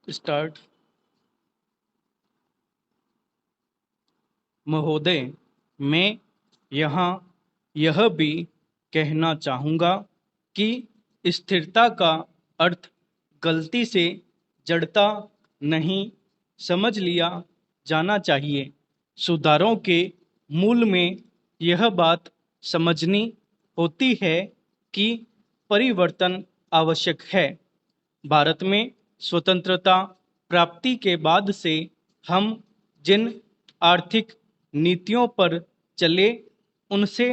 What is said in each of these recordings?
Start. महोदय, मैं यहाँ यह भी कहना चाहूँगा कि स्थिरता का अर्थ गलती से जड़ता नहीं समझ लिया जाना चाहिए। सुधारों के मूल में यह बात समझनी होती है कि परिवर्तन आवश्यक है। भारत में स्वतंत्रता प्राप्ति के बाद से हम जिन आर्थिक नीतियों पर चले, उनसे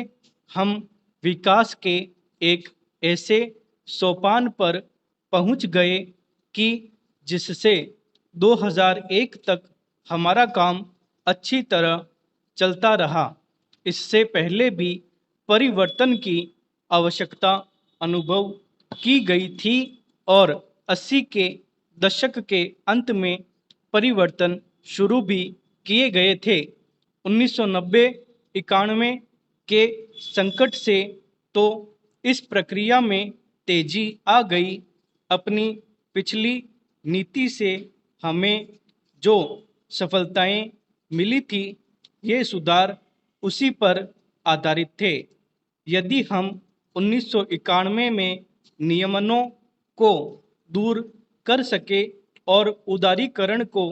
हम विकास के एक ऐसे सोपान पर पहुंच गए कि जिससे 2001 तक हमारा काम अच्छी तरह चलता रहा। इससे पहले भी परिवर्तन की आवश्यकता अनुभव की गई थी और 80 के दशक के अंत में परिवर्तन शुरू भी किए गए थे। 1990-91 के संकट से तो इस प्रक्रिया में तेजी आ गई। अपनी पिछली नीति से हमें जो सफलताएं मिली थी, ये सुधार उसी पर आधारित थे। यदि हम 1991 में नियमनों को दूर कर सके और उदारीकरण को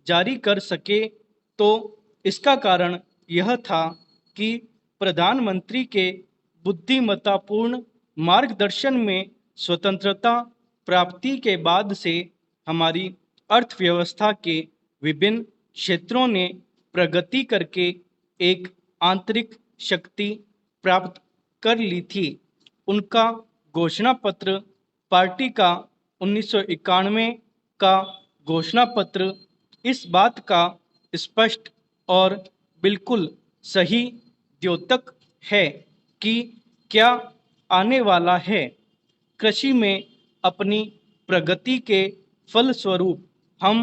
जारी कर सके, तो इसका कारण यह था कि प्रधानमंत्री के बुद्धिमत्तापूर्ण मार्गदर्शन में स्वतंत्रता प्राप्ति के बाद से हमारी अर्थव्यवस्था के विभिन्न क्षेत्रों ने प्रगति करके एक आंतरिक शक्ति प्राप्त कर ली थी। उनका घोषणा पत्र पार्टी का 1991 का घोषणा पत्र इस बात का स्पष्ट और बिल्कुल सही द्योतक है कि क्या आने वाला है। कृषि में अपनी प्रगति के फलस्वरूप हम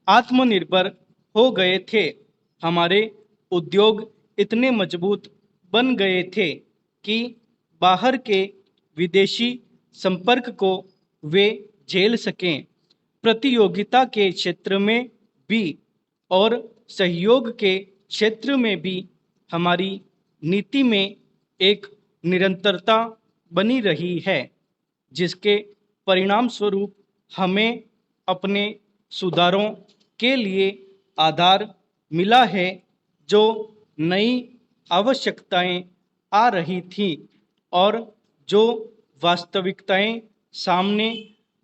आत्मनिर्भर हो गए थे। हमारे उद्योग इतने मजबूत बन गए थे कि बाहर के विदेशी संपर्क को वे झेल सकें। प्रतियोगिता के क्षेत्र में भी और सहयोग के क्षेत्र में भी हमारी नीति में एक निरंतरता बनी रही है, जिसके परिणाम स्वरूप हमें अपने सुधारों के लिए आधार मिला है। जो नई आवश्यकताएं आ रही थी और जो वास्तविकताएं सामने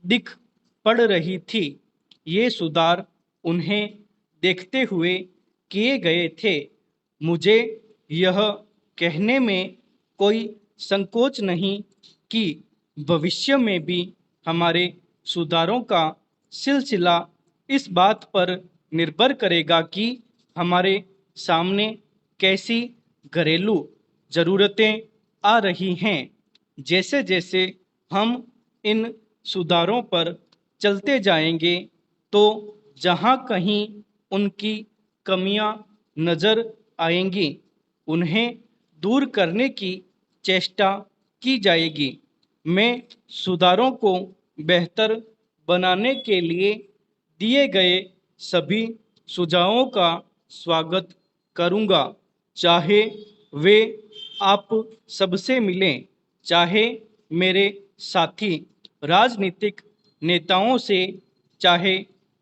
दिख पड़ रही थी, ये सुधार उन्हें देखते हुए किए गए थे। मुझे यह कहने में कोई संकोच नहीं कि भविष्य में भी हमारे सुधारों का सिलसिला इस बात पर निर्भर करेगा कि हमारे सामने कैसी घरेलू ज़रूरतें आ रही हैं। जैसे जैसे हम इन सुधारों पर चलते जाएंगे, तो जहाँ कहीं उनकी कमियां नज़र आएंगी, उन्हें दूर करने की चेष्टा की जाएगी। मैं सुधारों को बेहतर बनाने के लिए दिए गए सभी सुझावों का स्वागत करूंगा, चाहे वे आप सबसे मिलें, चाहे मेरे साथी राजनीतिक नेताओं से, चाहे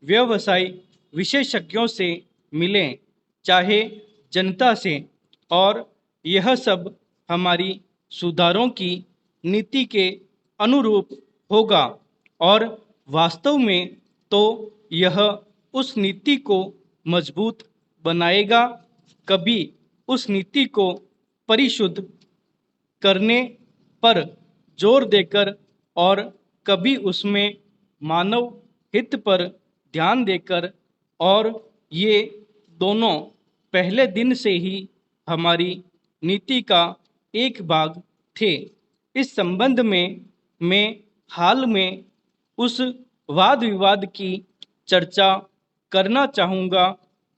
व्यवसाय विशेषज्ञों से मिलें, चाहे जनता से। और यह सब हमारी सुधारों की नीति के अनुरूप होगा। और वास्तव में तो यह उस नीति को मजबूत बनाएगा। कभी उस नीति को परिशुद्ध करने पर जोर देकर और कभी उसमें मानव हित पर ध्यान देकर, और ये दोनों पहले दिन से ही हमारी नीति का एक भाग थे। इस संबंध में मैं हाल में उस वाद विवाद की चर्चा करना चाहूँगा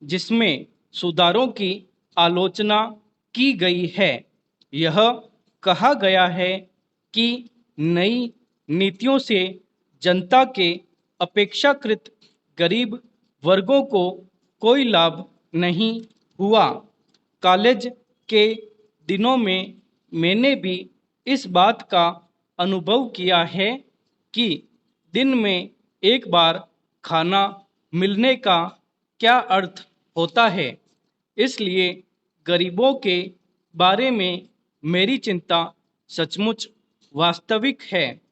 जिसमें सुधारों की आलोचना की गई है। यह कहा गया है कि नई नीतियों से जनता के अपेक्षाकृत गरीब वर्गों को कोई लाभ नहीं हुआ। कॉलेज के दिनों में मैंने भी इस बात का अनुभव किया है कि दिन में एक बार खाना मिलने का क्या अर्थ होता है। इसलिए गरीबों के बारे में मेरी चिंता सचमुच वास्तविक है।